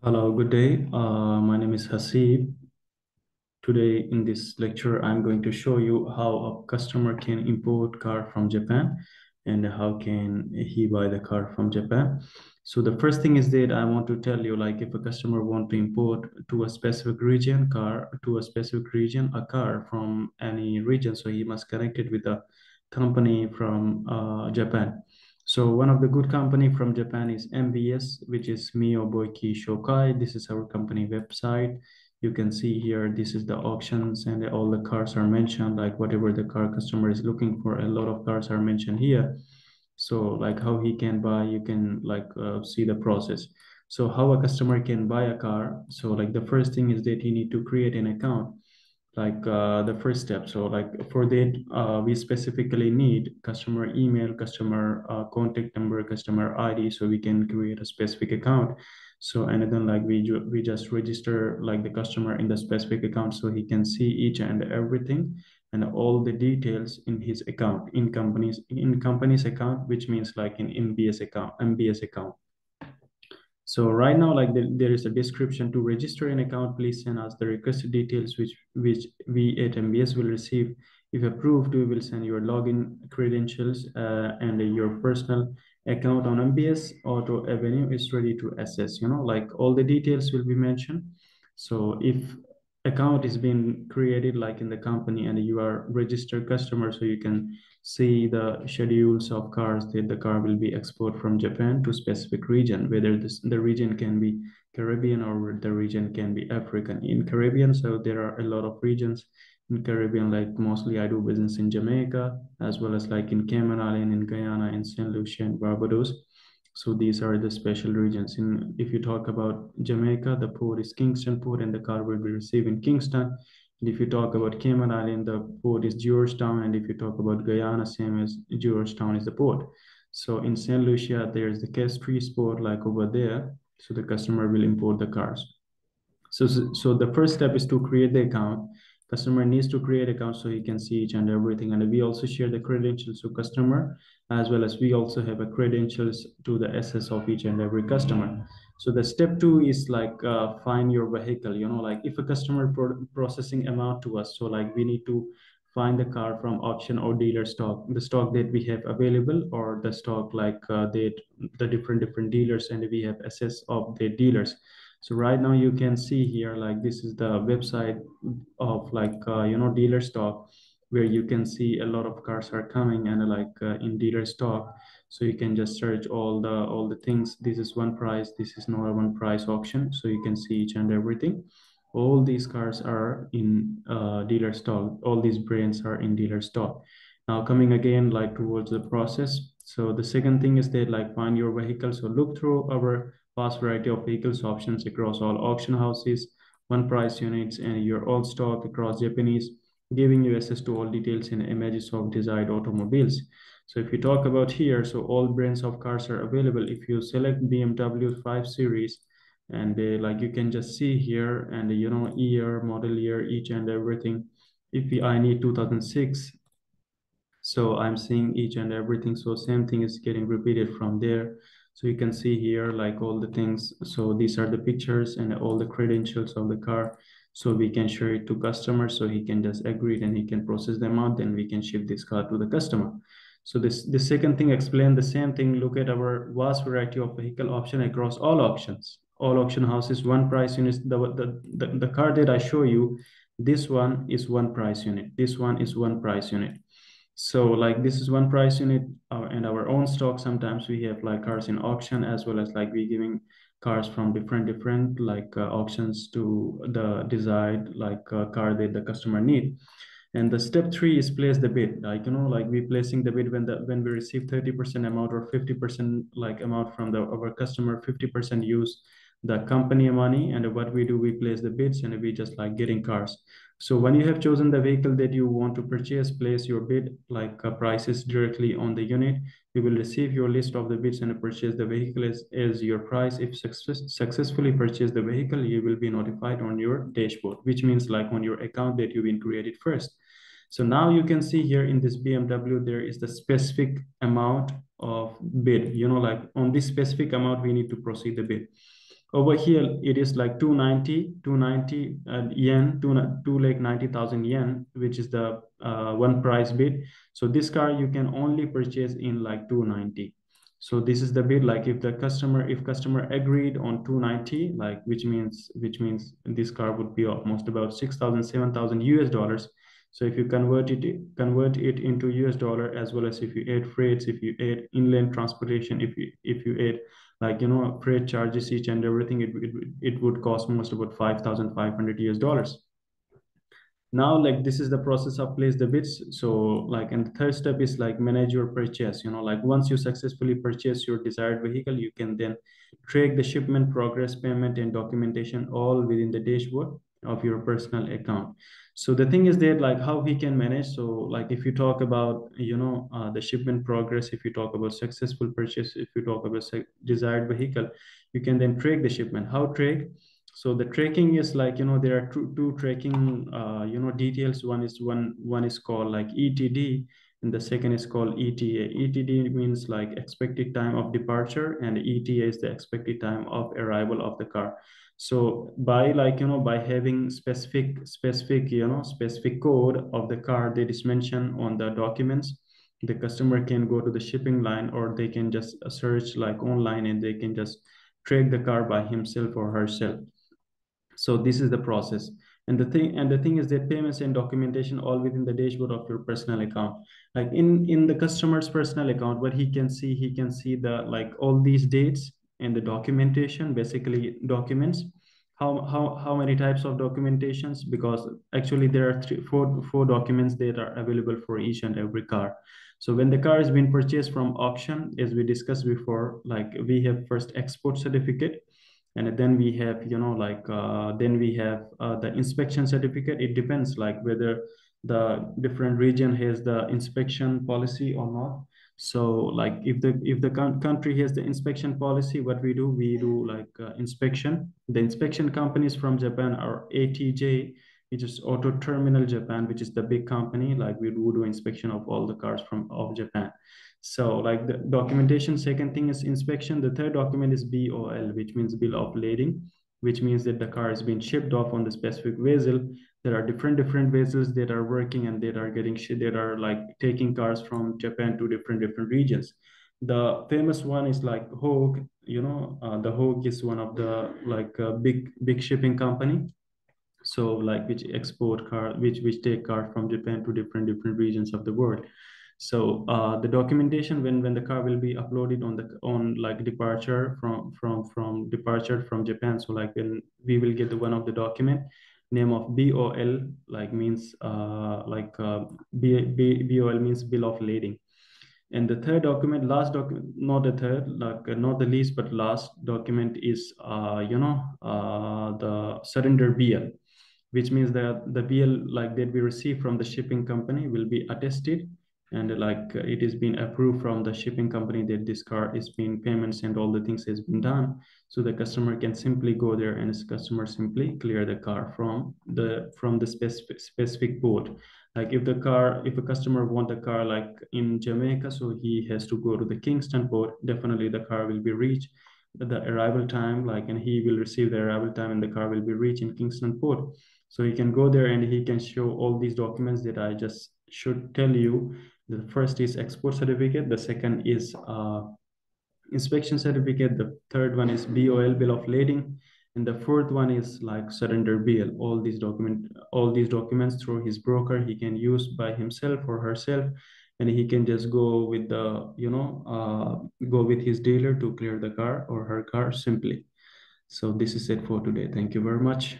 Hello, good day. My name is Hasib. Today in this lecture, I'm going to show you how a customer can import car from Japan and how can he buy the car from Japan. So the first thing is that I want to tell you, like if a customer want to import to a specific region a car from any region, so he must connect it with a company from Japan. So one of the good company from Japan is MBS, which is Miyoboiki Shokai. This is our company website. You can see here, this is the auctions and all the cars are mentioned, like whatever the car customer is looking for, a lot of cars are mentioned here. So like how he can buy, you can like see the process. So how a customer can buy a car. So like the first thing is that he need to create an account, like the first step. So like for that, we specifically need customer email, customer contact number, customer ID, so we can create a specific account. So and then like we just register like the customer in the specific account, so he can see each and everything and all the details in his account, in company's account, which means like in MBS account. So right now, like there is a description: to register an account, please send us the requested details, which we at MBS will receive. If approved, we will send your login credentials and your personal account on MBS. Auto Avenue is ready to access. Like all the details will be mentioned. So if account is being created like in the company and you are registered customer, so you can see the schedules of cars that the car will be exported from Japan to specific region, whether the region can be Caribbean or the region can be African. In Caribbean, so there are a lot of regions in Caribbean, like mostly I do business in Jamaica, as well as like in Cayman Island, in Guyana, in St. Lucia, and Barbados. So these are the special regions. If you talk about Jamaica, the port is Kingston Port and the car will be received in Kingston. And if you talk about Cayman Island, the port is Georgetown. And if you talk about Guyana, same as Georgetown is the port. So in St. Lucia, there's the Castries port like over there. So the customer will import the cars. So the first step is to create the account. Customer needs to create account so he can see each and everything. And we also share the credentials to customer, as well as we also have a credentials to the access of each and every customer. So the step two is like find your vehicle. Like if a customer processing amount to us, so like we need to find the car from auction or dealer stock, the stock that we have available, or the stock like the different dealers, and we have access of the dealers. So right now you can see here, like this is the website of like, dealer stock, where you can see a lot of cars are coming and like in dealer stock. So you can just search all the things. This is one price. This is not a one price auction. So you can see each and everything. All these cars are in dealer stock. All these brands are in dealer stock. Now coming again like towards the process. So the second thing is that like find your vehicle. So look through our vast variety of vehicles options across all auction houses, one price units, and your old stock across Japanese, giving you access to all details and images of desired automobiles. So if you talk about here, so all brands of cars are available. If you select BMW 5 Series, and like you can just see here, and year, model year, each and everything. If I need 2006, so I'm seeing each and everything. So same thing is getting repeated from there. So you can see here like all the things. So these are the pictures and all the credentials of the car. So we can share it to customers, so he can just agree and he can process them out. Then we can ship this car to the customer. So the second thing, explain the same thing. Look at our vast variety of vehicle option across all auctions, all auction houses, one price units. The car that I show you, this one is one price unit. This one is one price unit. So like this is one price unit, and our own stock. Sometimes we have like cars in auction, as well as like we giving cars from different like auctions to the desired like car that the customer need. And the step three is place the bid. Like like we placing the bid when we receive 30% amount or 50% like amount from our customer, 50% use the company money, and what we do, we place the bids and we just like getting cars. So when you have chosen the vehicle that you want to purchase, place your bid like prices directly on the unit. We will receive your list of the bids and purchase the vehicle as your price. If successfully purchase the vehicle, you will be notified on your dashboard, which means like on your account that you've been created first. So now you can see here in this BMW, there is the specific amount of bid, like on this specific amount, we need to proceed the bid. Over here, it is like 290 yen, 290,000 yen, which is the one price bid. So this car you can only purchase in like 290. So this is the bid. Like if customer agreed on 290, like which means this car would be almost about 6,000, 7,000 US dollars. So if you convert it into US dollar, as well as if you add freights, if you add inland transportation, if you add like freight charges each and everything, it would cost most about 5,500 US dollars. Now, like, this is the process of place the bids. So like, and the third step is like manage your purchase. Like, once you successfully purchase your desired vehicle, you can then track the shipment progress, payment, and documentation all within the dashboard of your personal account. So the thing is that, like, how we can manage. So like, if you talk about the shipment progress, if you talk about successful purchase, if you talk about desired vehicle, you can then track the shipment. How track? So the tracking is like, there are two tracking details. One is called like ETD, and the second is called ETA. ETD means like expected time of departure, and ETA is the expected time of arrival of the car. So by like, by having specific code of the car that is mentioned on the documents, the customer can go to the shipping line, or they can just search like online, and they can just track the car by himself or herself. So this is the process. And the thing is that payments and documentation all within the dashboard of your personal account. Like, in the customer's personal account, what he can see the like all these dates and the documentation, basically documents. How many types of documentations? Because actually there are four documents that are available for each and every car. So when the car has been purchased from auction, as we discussed before, like, we have first export certificate, and then we have the inspection certificate. It depends like whether the different region has the inspection policy or not. So like, if the country has the inspection policy, what we do like inspection. The inspection companies from Japan are ATJ, which is Auto Terminal Japan, which is the big company. Like, we do inspection of all the cars of Japan. So like, the documentation, second thing is inspection. The third document is BOL, which means bill of lading, which means that the car has been shipped off on the specific vessel. There are different vessels that are working, and that are like taking cars from Japan to different regions. The famous one is like Hogue. The Hogue is one of the like big shipping company. So like, which export car, which take car from Japan to different regions of the world. So the documentation, when the car will be uploaded on like departure from departure from Japan. So like, when we will get the one of the document name of BOL, like means BOL means bill of lading. And the third document, last document, not the third, like not the least, but last document is the surrender BL, which means that the BL like that we receive from the shipping company will be attested, and like it is being approved from the shipping company that this car is being payments and all the things has been done. So the customer can simply go there, and his customer simply clear the car from the specific port. Like, if a customer want a car like in Jamaica, so he has to go to the Kingston port. Definitely the car will be reached the arrival time, like, and he will receive the arrival time, and the car will be reached in Kingston port. So he can go there, and he can show all these documents that I just should tell you. The first is export certificate. The second is inspection certificate. The third one is BOL, bill of lading. And the fourth one is like surrender bill. All these documents through his broker, he can use by himself or herself. And he can just go with go with his dealer to clear the car or her car simply. So this is it for today. Thank you very much.